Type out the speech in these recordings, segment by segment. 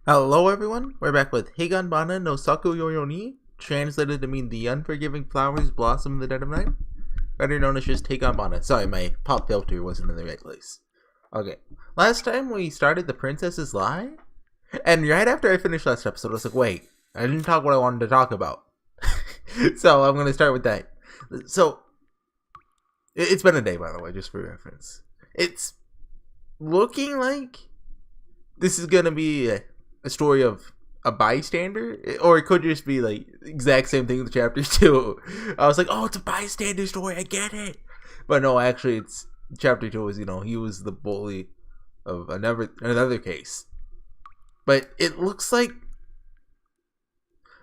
Hello everyone, we're back with Higanbana no Saku ni, translated to mean the unforgiving flowers blossom in the dead of night, better known as just Higanbana. Sorry, my pop filter wasn't in the right place. Okay, last time we started the Princess's Lie, and right after I finished last episode I was like, wait, I didn't talk what I wanted to talk about. So I'm going to start with that. So, it's been a day, by the way, just for reference. It's looking like this is going to be a story of a bystander, or it could just be like exact same thing with chapter 2. I was like, oh, it's a bystander story, I get it. But no, actually it's chapter 2 was, he was the bully of another case. But it looks like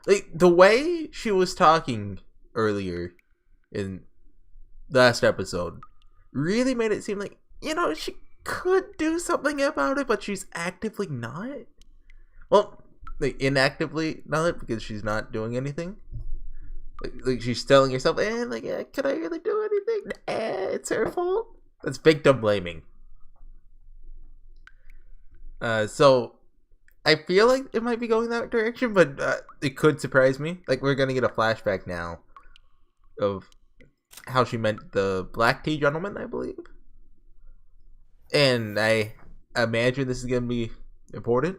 the way she was talking earlier in last episode really made it seem like, she could do something about it, but she's actively not. Well, inactively not, because she's not doing anything. Like she's telling herself, can I really do anything? It's her fault. That's victim blaming. So I feel like it might be going that direction, but it could surprise me. Like, we're gonna get a flashback now of how she meant the black tea gentleman, I believe. And I imagine this is gonna be important.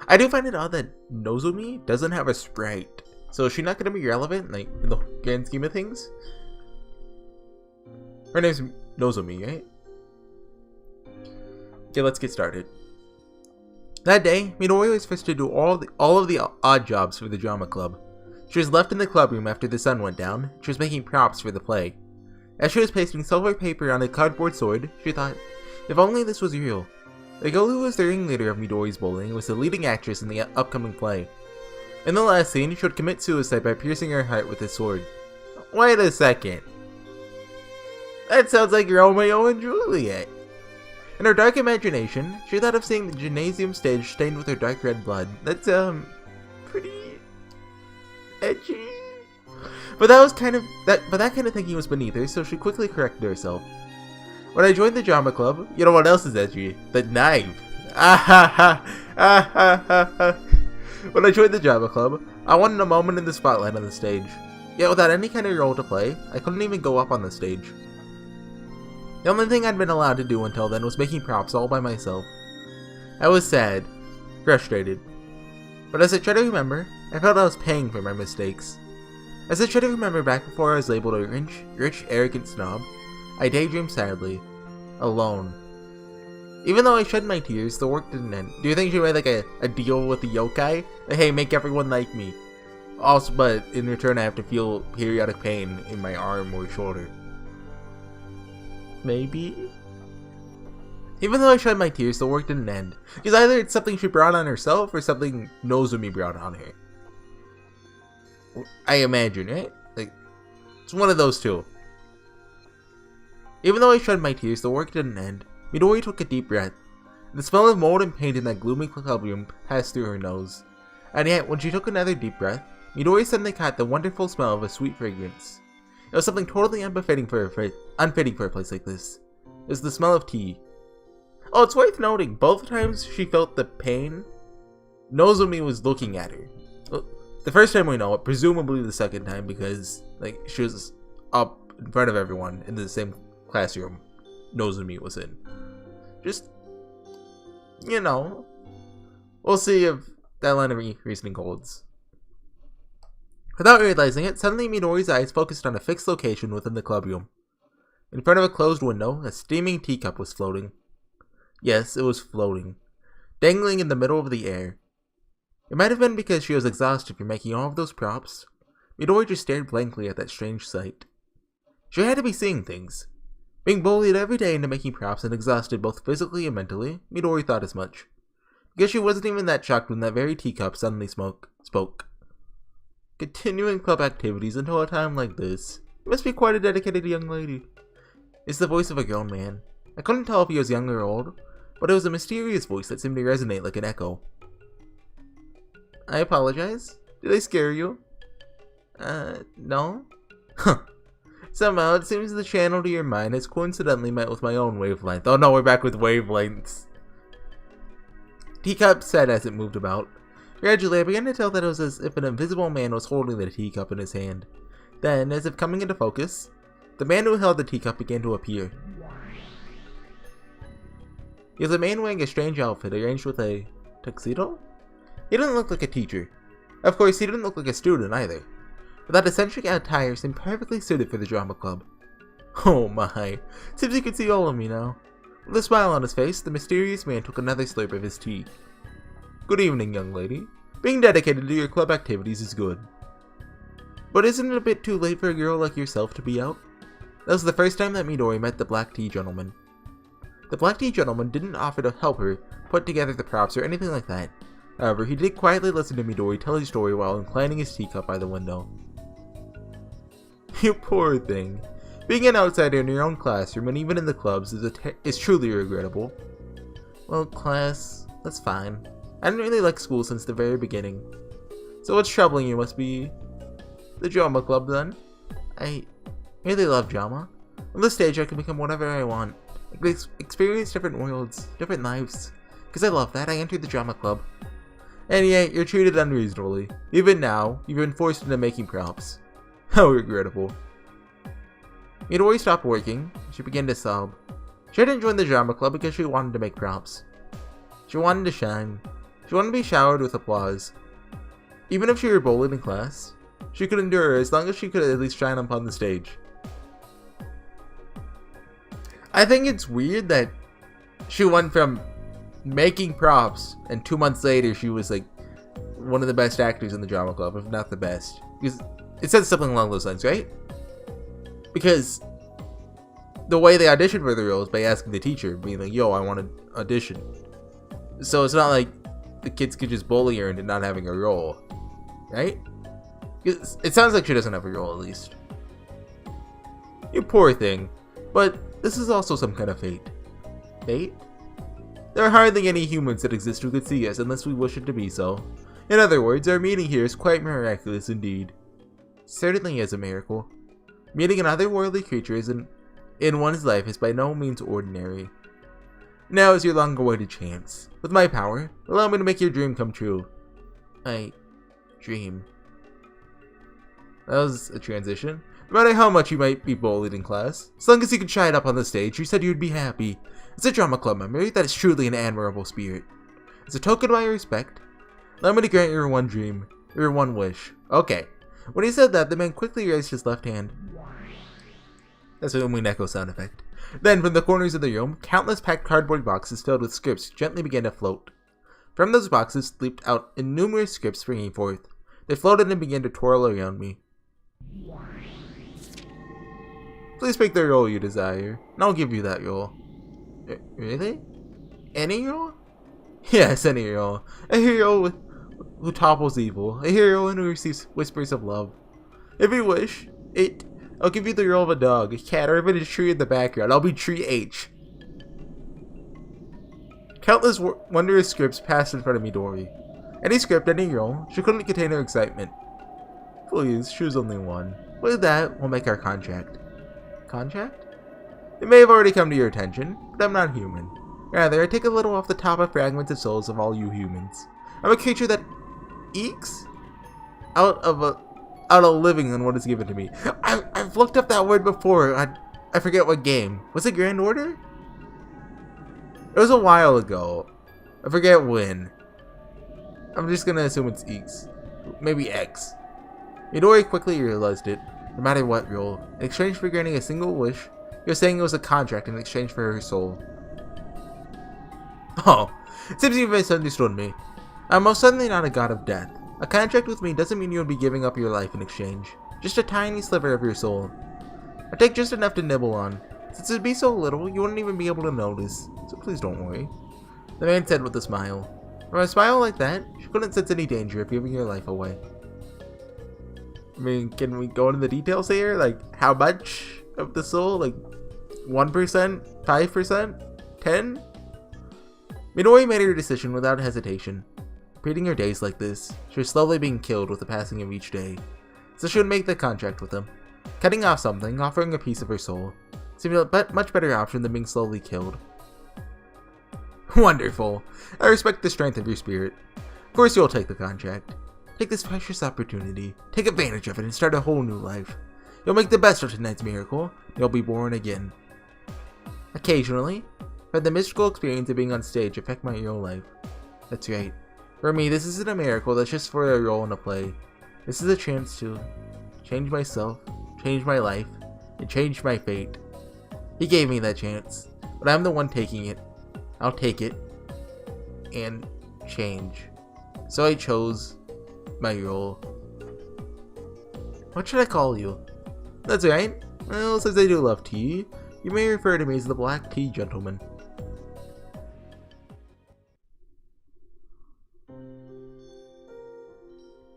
I do find it odd that Nozomi doesn't have a sprite. So is she not going to be relevant, like, in the grand scheme of things? Her name's Nozomi, right? Okay, let's get started. That day, Midori was forced to do all of the odd jobs for the drama club. She was left in the club room after the sun went down. She was making props for the play. As she was pasting silver paper on a cardboard sword, she thought, if only this was real. The girl who was the ringleader of Midori's bullying was the leading actress in the upcoming play. In the last scene, she would commit suicide by piercing her heart with a sword. Wait a second. That sounds like Romeo and Juliet. In her dark imagination, she thought of seeing the gymnasium stage stained with her dark red blood. That's, pretty edgy. But that kind of thinking was beneath her, so she quickly corrected herself. When I joined the drama club, you know what else is edgy? The knife. When I joined the drama club, I wanted a moment in the spotlight on the stage. Yet without any kind of role to play, I couldn't even go up on the stage. The only thing I'd been allowed to do until then was making props all by myself. I was sad, frustrated. But as I try to remember, I felt I was paying for my mistakes. As I try to remember back before I was labeled a rich, arrogant snob, I daydreamed sadly, alone. Even though I shed my tears, the work didn't end. Do you think she made like a deal with the yokai? Like, hey, make everyone like me. Also, but in return I have to feel periodic pain in my arm or shoulder. Maybe? Even though I shed my tears, the work didn't end. Because either it's something she brought on herself or something Nozomi brought on her. I imagine, right? Like, it's one of those two. Even though I shed my tears, the work didn't end. Midori took a deep breath. The smell of mold and paint in that gloomy club room passed through her nose. And yet, when she took another deep breath, Midori suddenly caught the wonderful smell of a sweet fragrance. It was something totally unfitting for a place like this. It was the smell of tea. Oh, it's worth noting, both times she felt the pain, Nozomi was looking at her. Well, the first time we know it, presumably the second time, because she was up in front of everyone in the same classroom Nozomi was in. Just, we'll see if that line of reasoning holds. Without realizing it, suddenly Midori's eyes focused on a fixed location within the club room. In front of a closed window, a steaming teacup was floating. Yes, it was floating, dangling in the middle of the air. It might have been because she was exhausted from making all of those props. Midori just stared blankly at that strange sight. She had to be seeing things. Being bullied every day into making props and exhausted both physically and mentally, Midori thought as much. Because she wasn't even that shocked when that very teacup suddenly spoke. Continuing club activities until a time like this. You must be quite a dedicated young lady. It's the voice of a grown man. I couldn't tell if he was young or old, but it was a mysterious voice that seemed to resonate like an echo. I apologize. Did I scare you? No? Huh. Somehow, it seems the channel to your mind has coincidentally met with my own wavelength. Oh no, we're back with wavelengths. teacup said as it moved about. Gradually, I began to tell that it was as if an invisible man was holding the teacup in his hand. Then, as if coming into focus, the man who held the teacup began to appear. He was a man wearing a strange outfit arranged with a tuxedo? He didn't look like a teacher. Of course, he didn't look like a student either. But that eccentric attire seemed perfectly suited for the drama club. Oh my, seems he could see all of me now. With a smile on his face, the mysterious man took another slurp of his tea. Good evening, young lady. Being dedicated to your club activities is good. But isn't it a bit too late for a girl like yourself to be out? That was the first time that Midori met the black tea gentleman. The black tea gentleman didn't offer to help her put together the props or anything like that. However, he did quietly listen to Midori tell his story while inclining his teacup by the window. You poor thing. Being an outsider in your own classroom and even in the clubs is truly regrettable. Well, class, that's fine. I didn't really like school since the very beginning. So what's troubling you must be the drama club then. I really love drama. On this stage I can become whatever I want. I can experience different worlds, different lives. Because I love that, I entered the drama club. And yet, you're treated unreasonably. Even now, you've been forced into making props. How regrettable. Midori stopped working. She began to sob. She hadn't joined the drama club because she wanted to make props. She wanted to shine. She wanted to be showered with applause. Even if she were bullied in class, she could endure as long as she could at least shine upon the stage. I think it's weird that she went from making props and 2 months later she was like one of the best actors in the drama club, if not the best. Because it says something along those lines, right? Because the way they auditioned for the role is by asking the teacher, being like, yo, I want to audition. So it's not like the kids could just bully her into not having a role, right? It sounds like she doesn't have a role, at least. You poor thing. But this is also some kind of fate. Fate? There are hardly any humans that exist who could see us unless we wish it to be so. In other words, our meeting here is quite miraculous indeed. Certainly is a miracle. Meeting an otherworldly creature in one's life is by no means ordinary. Now is your long-awaited chance. With my power, allow me to make your dream come true. Dream. That was a transition. No matter how much you might be bullied in class, as long as you can shine up on the stage, you said you would be happy. As a drama club member, that is truly an admirable spirit. As a token of my respect, allow me to grant your one dream, your one wish. Okay. When he said that, the man quickly raised his left hand. That's a Umineko sound effect. Then, from the corners of the room, countless packed cardboard boxes filled with scripts gently began to float. From those boxes leaped out innumerable scripts springing forth. They floated and began to twirl around me. Please pick the role you desire, and I'll give you that role. Really? Any role? Yes, any role. A hero who topples evil. A hero who receives whispers of love. If you wish, I'll give you the role of a dog, a cat, or even a tree in the background. I'll be Tree H. Countless wondrous scripts passed in front of Midori. Any script, any role, she couldn't contain her excitement. Please, choose only one. With that, we'll make our contract. Contract? It may have already come to your attention, but I'm not human. Rather, I take a little off the top of fragmented souls of all you humans. I'm a creature that ekes out of living on what is given to me. I've looked up that word before. I forget what game. Was it Grand Order? It was a while ago. I forget when. I'm just gonna assume it's ekes. Maybe X. Midori quickly realized it. No matter what role, in exchange for granting a single wish, he was saying it was a contract in exchange for her soul. Oh, it seems you've misunderstood me. I'm most certainly not a god of death. A contract with me doesn't mean you would be giving up your life in exchange. Just a tiny sliver of your soul. I take just enough to nibble on. Since it'd be so little, you wouldn't even be able to notice. So please don't worry. The man said with a smile. From a smile like that, she couldn't sense any danger of giving your life away. I mean, can we go into the details here? Like, how much of the soul? Like, 1%? 5%? 10? Midori made her decision without hesitation. Repeating her days like this, she was slowly being killed with the passing of each day. So she would make the contract with him. Cutting off something, offering a piece of her soul, seemed a much better option than being slowly killed. Wonderful. I respect the strength of your spirit. Of course you'll take the contract. Take this precious opportunity, take advantage of it, and start a whole new life. You'll make the best of tonight's miracle. You'll be born again. Occasionally, I've had the mystical experience of being on stage affect my real life. That's right. For me, this isn't a miracle that's just for a role in a play. This is a chance to change myself, change my life, and change my fate. He gave me that chance, but I'm the one taking it. I'll take it and change. So I chose my role. What should I call you? That's right. Well, since I do love tea, you may refer to me as the Black Tea Gentleman.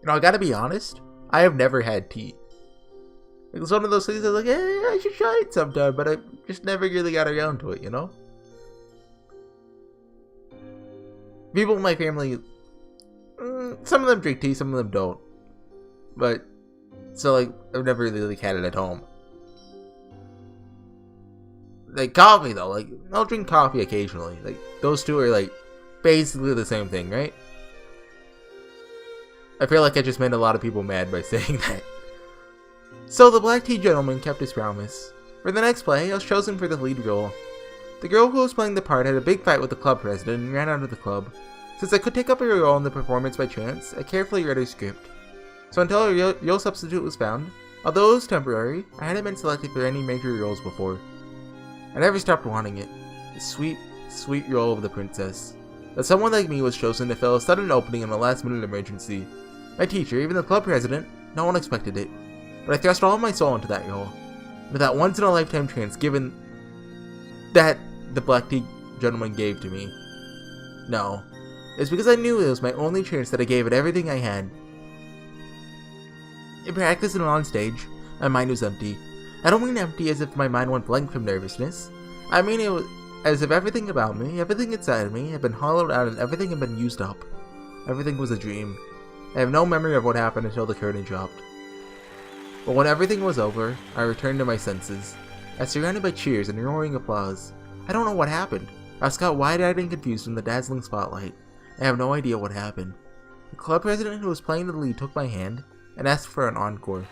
You know, I gotta be honest, I have never had tea. It's one of those things that's like, hey, I should try it sometime, but I just never really got around to it, you know? People in my family, some of them drink tea, some of them don't. But, so like, I've never really had it at home. Like, coffee though, like, I'll drink coffee occasionally. Like, those two are like, basically the same thing, right? I feel like I just made a lot of people mad by saying that. So the Black Tea Gentleman kept his promise. For the next play, I was chosen for the lead role. The girl who was playing the part had a big fight with the club president and ran out of the club. Since I could take up a role in the performance by chance, I carefully read her script. So until a real substitute was found, although it was temporary, I hadn't been selected for any major roles before. I never stopped wanting it. The sweet, sweet role of the princess. That someone like me was chosen to fill a sudden opening in a last-minute emergency. My teacher, even the club president, no one expected it. But I thrust all of my soul into that role. With that once-in-a-lifetime chance given that the Black Tea Gentleman gave to me. No. It's because I knew it was my only chance that I gave it everything I had. In practice and on stage, my mind was empty. I don't mean empty as if my mind went blank from nervousness. I mean it was as if everything about me, everything inside of me, had been hollowed out and everything had been used up. Everything was a dream. I have no memory of what happened until the curtain dropped. But when everything was over, I returned to my senses. I was surrounded by cheers and roaring applause. I don't know what happened. I was caught wide-eyed and confused in the dazzling spotlight. I have no idea what happened. The club president who was playing the lead took my hand and asked for an encore.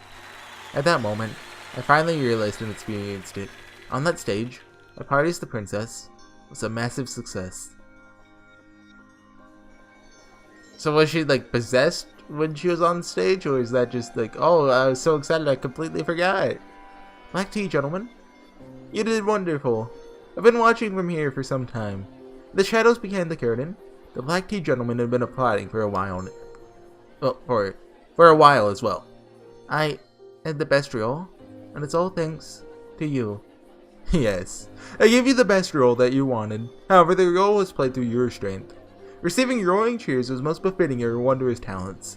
At that moment, I finally realized and experienced it. On that stage, my party as the princess was a massive success. So was she like possessed when she was on stage, or is that just like, oh, I was so excited I completely forgot? Black Tea Gentleman, you did wonderful. I've been watching from here for some time. The shadows behind the curtain, the Black Tea Gentleman had been applauding for a while. Well, for a while as well. I had the best role, and it's all thanks to you. Yes, I gave you the best role that you wanted. However, the role was played through your strength. Receiving roaring cheers was most befitting your wondrous talents.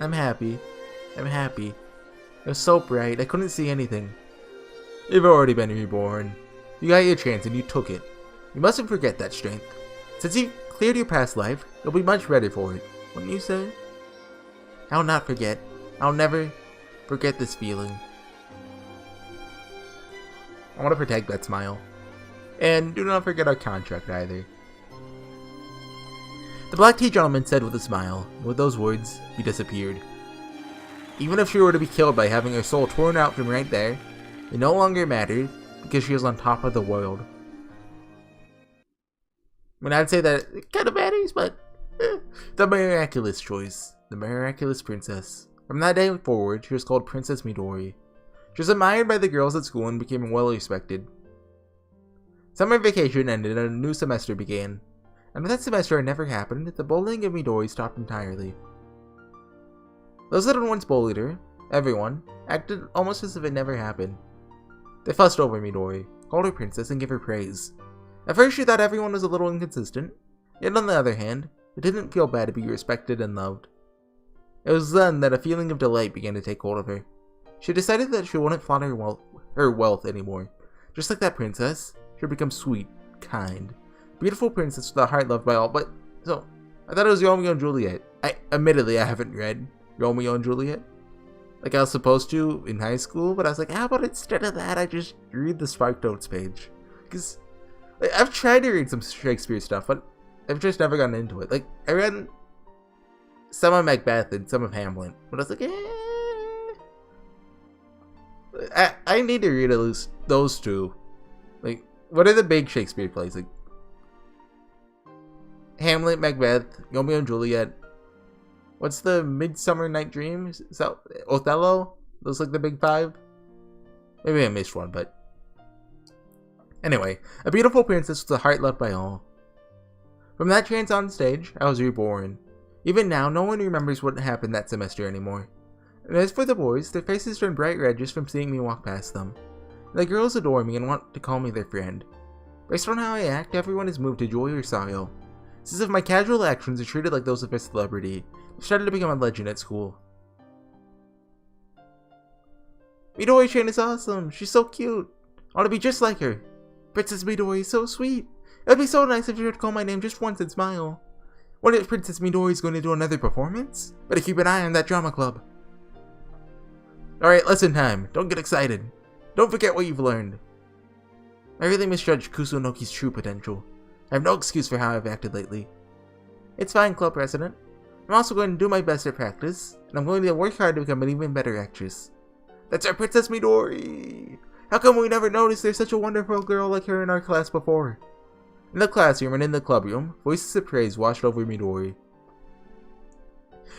I'm happy. I'm happy. It was so bright, I couldn't see anything. You've already been reborn. You got your chance and you took it. You mustn't forget that strength. Since you've cleared your past life, you'll be much ready for it, wouldn't you say? I'll not forget. I'll never forget this feeling. I want to protect that smile. And do not forget our contract either. The Black Tea Gentleman said with a smile, and with those words, he disappeared. Even if she were to be killed by having her soul torn out from right there, it no longer mattered, because she was on top of the world. I mean, I'd say that it kind of matters, but the miraculous choice. The miraculous princess. From that day forward, she was called Princess Midori. She was admired by the girls at school and became well respected. Summer vacation ended and a new semester began. And if that semester had never happened, the bullying of Midori stopped entirely. Those that had once bullied her, everyone, acted almost as if it never happened. They fussed over Midori, called her princess, and gave her praise. At first she thought everyone was a little inconsistent, yet on the other hand, it didn't feel bad to be respected and loved. It was then that a feeling of delight began to take hold of her. She decided that she wouldn't flaunt her wealth anymore. Just like that princess, she would become sweet, kind, beautiful princess with a heart loved by all. But, so, I thought it was Romeo and Juliet. Admittedly, I haven't read Romeo and Juliet. Like I was supposed to in high school, but I was like, how about instead of that, I just read the Spark Notes page? Because Like, I've tried to read some Shakespeare stuff, but I've just never gotten into it. Like, I read some of Macbeth and some of Hamlet, but I was like, I need to read at least those two. Like, what are the big Shakespeare plays? Like, Hamlet, Macbeth, Romeo and Juliet. What's the Midsummer Night Dream? Is that Othello? Those like the big five? Maybe I missed one, but... Anyway, a beautiful princess with a heart loved by all. From that chance on stage, I was reborn. Even now, no one remembers what happened that semester anymore. And as for the boys, their faces turn bright red just from seeing me walk past them. The girls adore me and want to call me their friend. Based on how I act, everyone is moved to joy or sorrow. It's as if my casual actions are treated like those of a celebrity. I've started to become a legend at school. Midori-chan is awesome. She's so cute. I want to be just like her. Princess Midori is so sweet. It would be so nice if she would call my name just once and smile. What if Princess Midori is going to do another performance? Better keep an eye on that drama club. Alright, lesson time. Don't get excited. Don't forget what you've learned. I really misjudged Kusunoki's true potential. I have no excuse for how I've acted lately. It's fine, Club President. I'm also going to do my best at practice, and I'm going to work hard to become an even better actress. That's our Princess Midori! How come we never noticed there's such a wonderful girl like her in our class before? In the classroom and in the club room, voices of praise washed over Midori.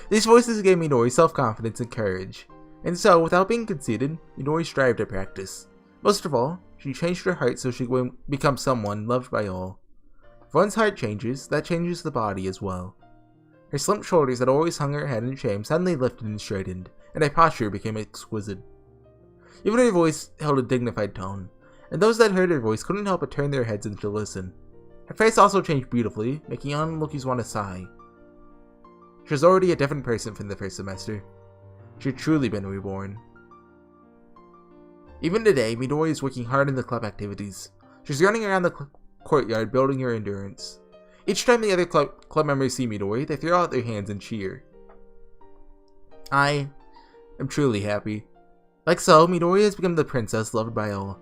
These voices gave Midori self-confidence and courage, and so, without being conceited, Midori strived to practice. Most of all, she changed her heart so she would become someone loved by all. If one's heart changes, that changes the body as well. Her slumped shoulders that always hung her head in shame suddenly lifted and straightened, and her posture became exquisite. Even her voice held a dignified tone, and those that heard her voice couldn't help but turn their heads and to listen. Her face also changed beautifully, making onlookers want to sigh. She was already a different person from the first semester. She had truly been reborn. Even today, Midori is working hard in the club activities. She's running around the courtyard building her endurance. Each time the other club members see Midori, they throw out their hands and cheer. I am truly happy. Like so, Midori has become the princess loved by all.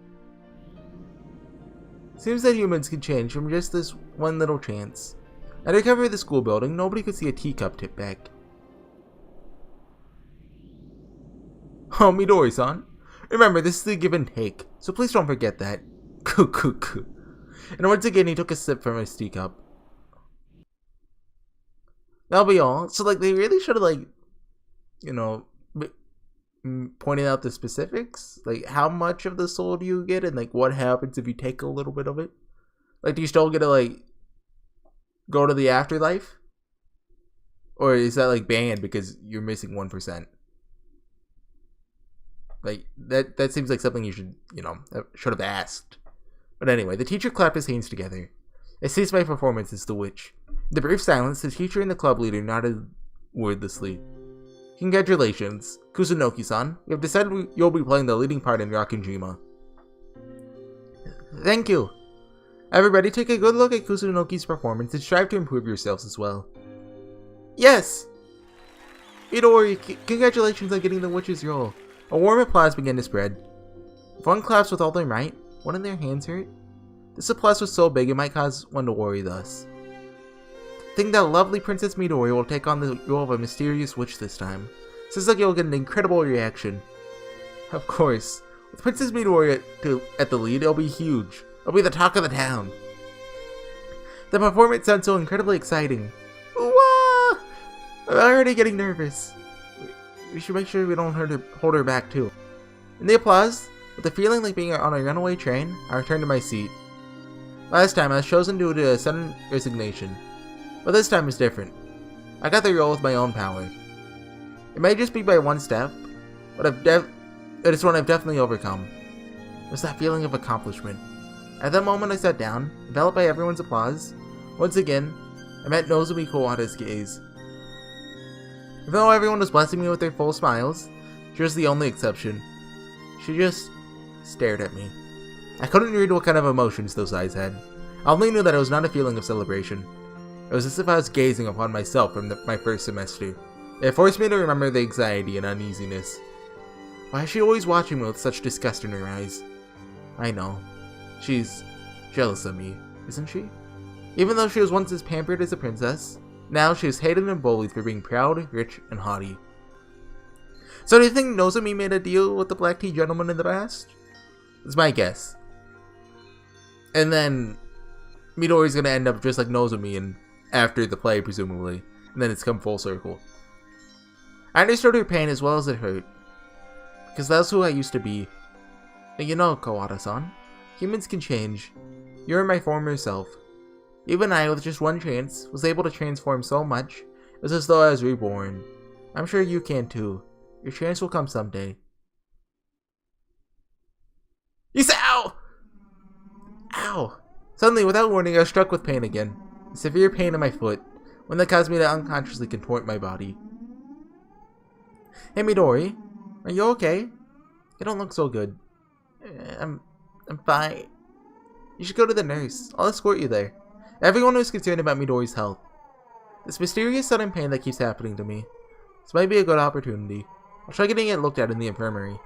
Seems that humans can change from just this one little chance. At the cover of the school building, nobody could see a teacup tip back. Oh, Midori-san. Remember, this is the give and take, so please don't forget that. Coo. And once again, he took a sip from his teacup. That'll be all. So, like, they really should have, like, you know, pointed out the specifics. Like, how much of the soul do you get, and, like, what happens if you take a little bit of it? Like, do you still get to, like, go to the afterlife? Or is that, like, banned because you're missing 1%? Like, that seems like something you should, you know, should have asked. But anyway, the teacher clapped his hands together. I ceased my performance as the witch. In the brief silence, the teacher and the club leader nodded wordlessly. Congratulations, Kusunoki-san. We have decided you'll be playing the leading part in Rakunjima. Thank you. Everybody take a good look at Kusunoki's performance and strive to improve yourselves as well. Yes! Midori, congratulations on getting the witch's role. A warm applause began to spread. If one claps with all their might, wouldn't their hands hurt? This applause was so big it might cause one to worry thus. Think that lovely Princess Midori will take on the role of a mysterious witch this time. Seems like you'll get an incredible reaction. Of course. With Princess Midori at the lead, it'll be huge. It'll be the talk of the town. The performance sounds so incredibly exciting. Ooh-ah! I'm already getting nervous. We should make sure we don't hold her back too. In the applause, with the feeling like being on a runaway train, I returned to my seat. Last time I was chosen due to a sudden resignation, but this time is different. I got the role with my own power. It may just be by one step, but it is one I've definitely overcome. It was that feeling of accomplishment. At that moment I sat down, enveloped by everyone's applause. Once again, I met Nozomi Kawada's gaze. Even though everyone was blessing me with their full smiles, she was the only exception. She just stared at me. I couldn't read what kind of emotions those eyes had. I only knew that it was not a feeling of celebration. It was as if I was gazing upon myself from my first semester. It forced me to remember the anxiety and uneasiness. Why is she always watching me with such disgust in her eyes? I know. She's jealous of me. isn't she? Even though she was once as pampered as a princess, now she is hated and bullied for being proud, rich, and haughty. So do you think Nozomi made a deal with the black tea gentleman in the past? That's my guess. And then Midori's gonna end up just like Nozomi and after the play, presumably. And then it's come full circle. I understood her pain as well as it hurt. Because that's who I used to be. And you know, Kawada-san, humans can change. You're my former self. Even I, with just one chance, was able to transform so much. It was as though I was reborn. I'm sure you can too. Your chance will come someday. Ow! Ow! Suddenly, without warning, I was struck with pain again. A severe pain in my foot, one that caused me to unconsciously contort my body. Hey Midori, are you okay? You don't look so good. I'm fine. You should go to the nurse. I'll escort you there. Everyone was concerned about Midori's health. This mysterious sudden pain that keeps happening to me. This might be a good opportunity. I'll try getting it looked at in the infirmary.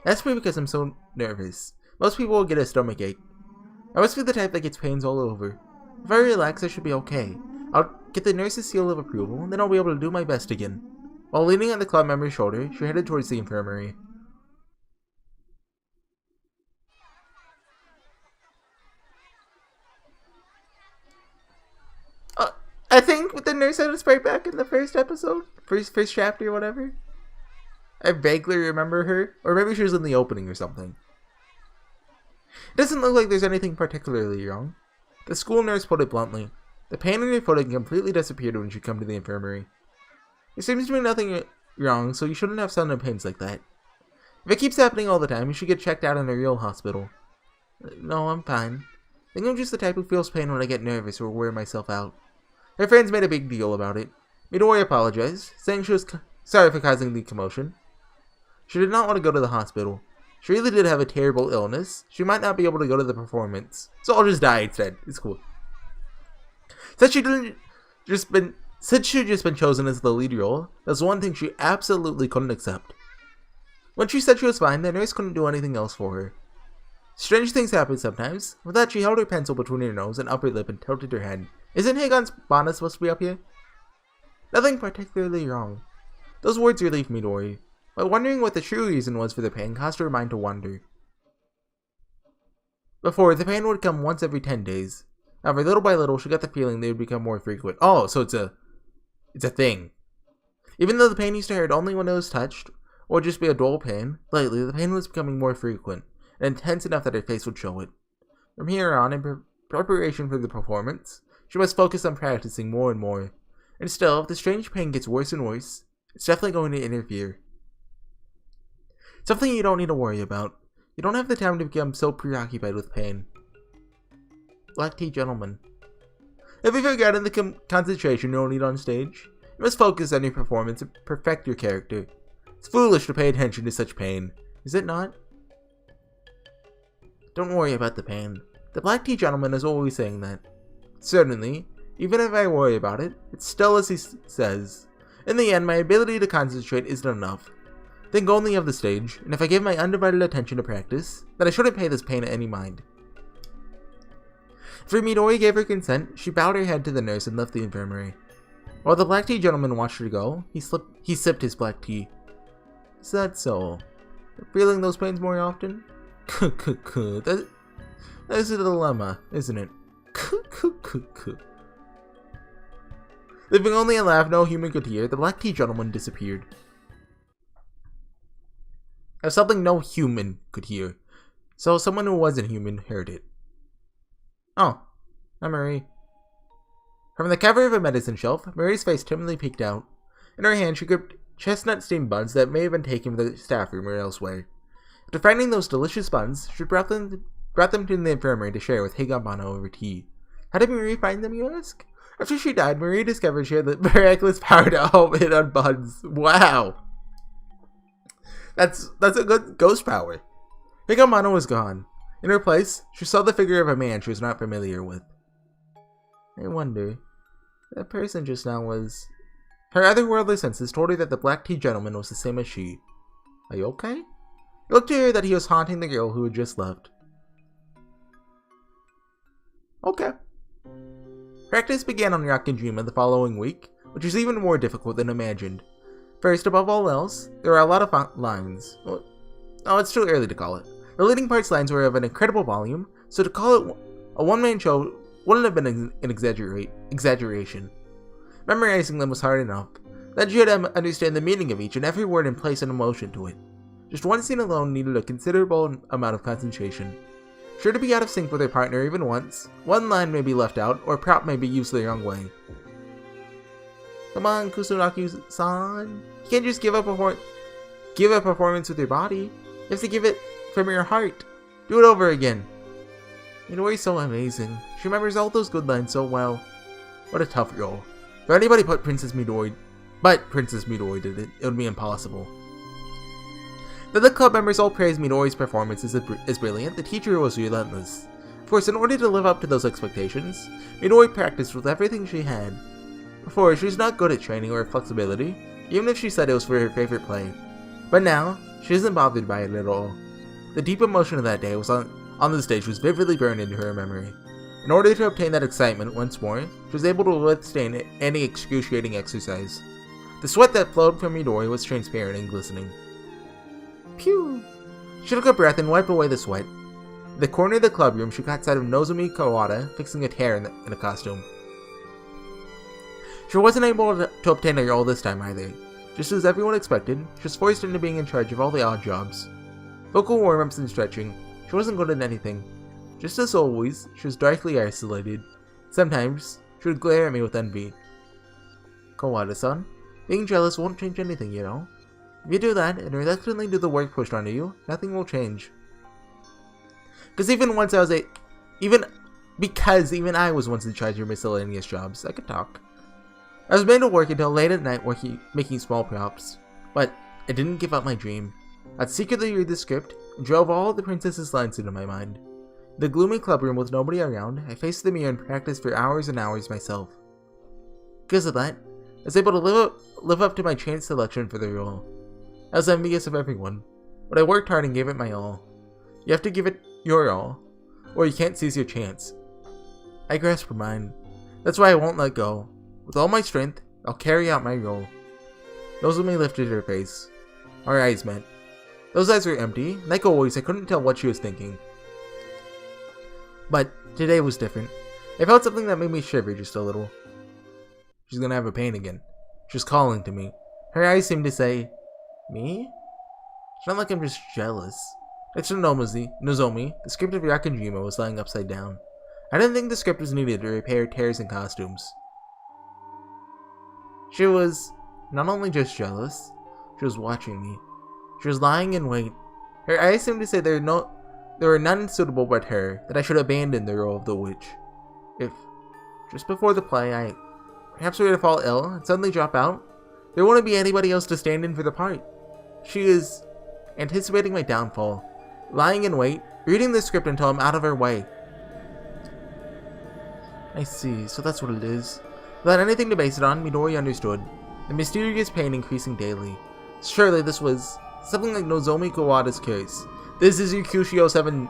That's probably because I'm so nervous. Most people will get a stomachache. I must be the type that gets pains all over. If I relax, I should be okay. I'll get the nurse's seal of approval, and then I'll be able to do my best again. While leaning on the club member's shoulder, she headed towards the infirmary. I think the nurse had us right back in the first episode? First chapter or whatever? I vaguely remember her. Or maybe she was in the opening or something. It doesn't look like there's anything particularly wrong. The school nurse put it bluntly. The pain in your foot had completely disappeared when you come to the infirmary. There seems to be nothing wrong, so you shouldn't have sudden pains like that. If it keeps happening all the time, you should get checked out in a real hospital. No, I'm fine. I think I'm just the type who feels pain when I get nervous or wear myself out. Her friends made a big deal about it. Midori apologized, saying she was sorry for causing the commotion. She did not want to go to the hospital. She really did have a terrible illness. She might not be able to go to the performance, so I'll just die instead. It's cool. Since she'd just been chosen as the lead role, that's one thing she absolutely couldn't accept. When she said she was fine, the nurse couldn't do anything else for her. Strange things happen sometimes. With that, she held her pencil between her nose and upper lip and tilted her head. Isn't Higanbana supposed to be up here? Nothing particularly wrong. Those words relieved Midori, but wondering what the true reason was for the pain caused her mind to wander. Before, the pain would come once every 10 days. However, little by little, she got the feeling they would become more frequent. Oh, so it's a thing. Even though the pain used to hurt only when it was touched, or just be a dull pain, lately the pain was becoming more frequent, and intense enough that her face would show it. From here on, in preparation for the performance, she must focus on practicing more and more. And still, if the strange pain gets worse and worse, it's definitely going to interfere. Something you don't need to worry about. You don't have the time to become so preoccupied with pain. Black tea gentleman. Have you forgotten the concentration you'll need on stage? You must focus on your performance and perfect your character. It's foolish to pay attention to such pain, is it not? Don't worry about the pain. The black tea gentleman is always saying that. Certainly, even if I worry about it, it's still as he says. In the end, my ability to concentrate isn't enough. Think only of the stage, and if I give my undivided attention to practice, then I shouldn't pay this pain any mind. After Midori gave her consent, she bowed her head to the nurse and left the infirmary. While the black tea gentleman watched her go, he sipped his black tea. Is that so? You're feeling those pains more often? That's a dilemma, isn't it? Leaving only a laugh no human could hear, the black tea gentleman disappeared. Of something no human could hear, so someone who wasn't human heard it. Oh, hi Marie. From the cover of a medicine shelf, Marie's face timidly peeked out. In her hand, she gripped chestnut steamed buns that may have been taken from the staff room or elsewhere. After finding those delicious buns, she brought them to the infirmary to share with Higanbana over tea. How did Marie find them, you ask? After she died, Marie discovered she had the miraculous power to home in on buns. Wow! That's a good ghost power. Higanbana was gone. In her place, she saw the figure of a man she was not familiar with. I wonder, that person just now was... Her otherworldly senses told her that the black tea gentleman was the same as she. Are you okay? It looked to her that he was haunting the girl who had just left. Okay. Practice began on Yakinjima the following week, which was even more difficult than imagined. First, above all else, there were a lot of lines. Well, it's too early to call it. The leading parts lines were of an incredible volume, so to call it a one-man show wouldn't have been an exaggeration. Memorizing them was hard enough. Then you had to understand the meaning of each and every word and place an emotion to it. Just one scene alone needed a considerable amount of concentration. Sure to be out of sync with their partner even once, one line may be left out, or prop may be used the wrong way. Come on, Kusunagi-san. You can't just give a performance with your body. You have to give it from your heart. Do it over again. Midori's so amazing. She remembers all those good lines so well. What a tough role. If anybody but Princess Midori did it, it would be impossible. Though the club members all praised Midori's performance as brilliant, the teacher was relentless. Of course, in order to live up to those expectations, Midori practiced with everything she had. Before, she was not good at training or flexibility, even if she said it was for her favorite play. But now, she isn't bothered by it at all. The deep emotion of that day on the stage was vividly burned into her memory. In order to obtain that excitement once more, she was able to withstand any excruciating exercise. The sweat that flowed from Midori was transparent and glistening. Phew! She took a breath and wiped away the sweat. In the corner of the club room, she caught sight of Nozomi Kawada fixing a tear in a costume. She wasn't able to obtain a role this time either. Just as everyone expected, she was forced into being in charge of all the odd jobs. Vocal warm-ups and stretching. She wasn't good at anything. Just as always, she was darkly isolated. Sometimes, she would glare at me with envy. Kawada-san, being jealous won't change anything, you know. If you do that, and reluctantly do the work pushed onto you, nothing will change. Because even I was once in charge of miscellaneous jobs, I could talk. I was made to work until late at night making small props, but I didn't give up my dream. I'd secretly read the script and drove all of the princess's lines into my mind. In the gloomy clubroom with nobody around, I faced the mirror and practiced for hours and hours myself. Because of that, I was able to live up to my chance selection for the role. I was envious of everyone, but I worked hard and gave it my all. You have to give it your all, or you can't seize your chance. I grasped for mine. That's why I won't let go. With all my strength, I'll carry out my role. Nozomi lifted her face. Our eyes met. Those eyes were empty. Like always, I couldn't tell what she was thinking. But today was different. I felt something that made me shiver just a little. She's gonna have a pain again. She was calling to me. Her eyes seemed to say, me? It's not like I'm just jealous. Next to Nozomi, the script of Yakinjima was lying upside down. I didn't think the script was needed to repair tears in costumes. She was not only just jealous, she was watching me. She was lying in wait. Her eyes seemed to say there were none suitable but her, that I should abandon the role of the witch. If, just before the play, I perhaps were to fall ill and suddenly drop out, there wouldn't be anybody else to stand in for the part. She is anticipating my downfall, lying in wait, reading the script until I'm out of her way. I see, so that's what it is. Without anything to base it on, Midori understood, the mysterious pain increasing daily. Surely this was something like Nozomi Kawada's case. This is Yakushio 7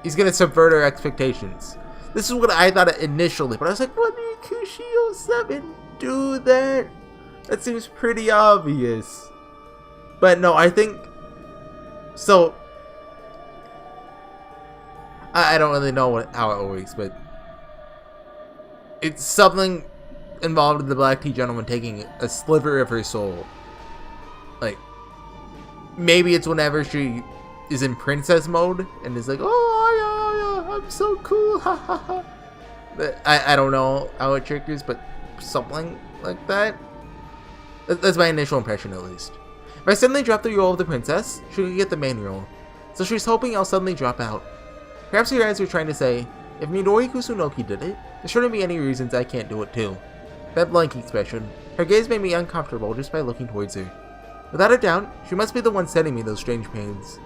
he's gonna subvert our expectations. This is what I thought initially, but I was like, what did Yakushio 7 do that? That seems pretty obvious. But no, I think, so, I don't really know how it works, but it's something involved in the Black Tea Gentleman taking a sliver of her soul. Like, maybe it's whenever she is in princess mode and is like, oh, yeah, I'm so cool, ha ha ha. I don't know how it triggers, but something like that. That's my initial impression, at least. If I suddenly drop the role of the princess, she could get the main role. So she's hoping I'll suddenly drop out. Perhaps her eyes are trying to say, if Midori Kusunoki did it, there shouldn't be any reasons I can't do it too. That blank expression, her gaze made me uncomfortable just by looking towards her. Without a doubt, she must be the one sending me those strange pains.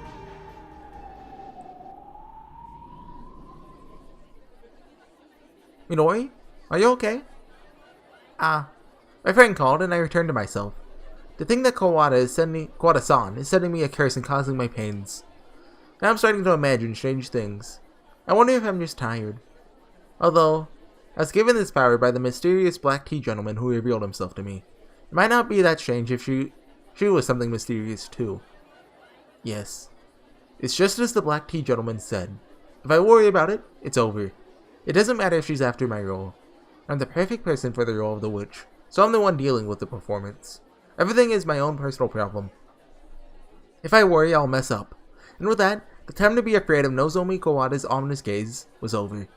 Midori? Are you okay? My friend called and I returned to myself. To think that Kawada-san is sending me a curse and causing my pains. Now I'm starting to imagine strange things. I wonder if I'm just tired. Although, I was given this power by the mysterious black tea gentleman who revealed himself to me. It might not be that strange if she was something mysterious too. Yes. It's just as the black tea gentleman said. If I worry about it, it's over. It doesn't matter if she's after my role. I'm the perfect person for the role of the witch, so I'm the one dealing with the performance. Everything is my own personal problem. If I worry, I'll mess up. And with that, the time to be afraid of Nozomi Kawada's ominous gaze was over.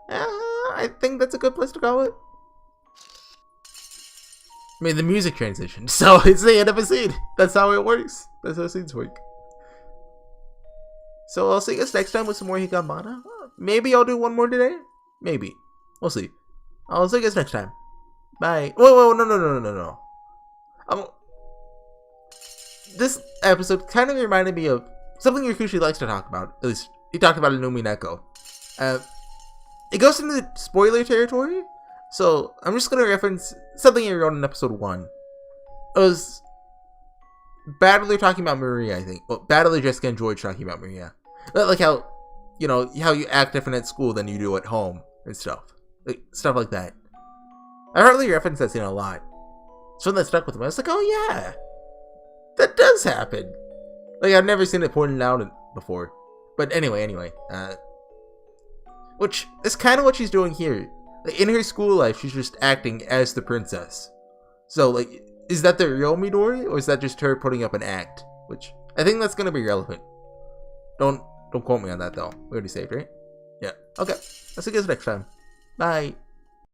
I think that's a good place to call it. I mean, the music transition, so it's the end of a scene. That's how it works. That's how scenes work. So I'll see you guys next time with some more Higanbana. Maybe I'll do one more today. Maybe. We'll see. I'll see you guys next time. Bye. Whoa, no. This episode kind of reminded me of something Yakushi likes to talk about. At least, he talked about in Numineko. It goes into the spoiler territory, so I'm just going to reference something he wrote in episode 1. It was Badly talking about Maria, I think. Well, Badly Jessica and George talking about Maria. Like how, how you act different at school than you do at home and stuff. Like, stuff like that. I hardly reference that scene a lot. So when that stuck with me, I was like, oh yeah, that does happen. Like, I've never seen it pointed out before. But anyway, which is kind of what she's doing here. Like, in her school life, she's just acting as the princess. So, like, is that the real Midori, or is that just her putting up an act? Which, I think that's gonna be relevant. Don't quote me on that, though. We already saved, right? Yeah. Okay. I'll see you guys next time. Bye.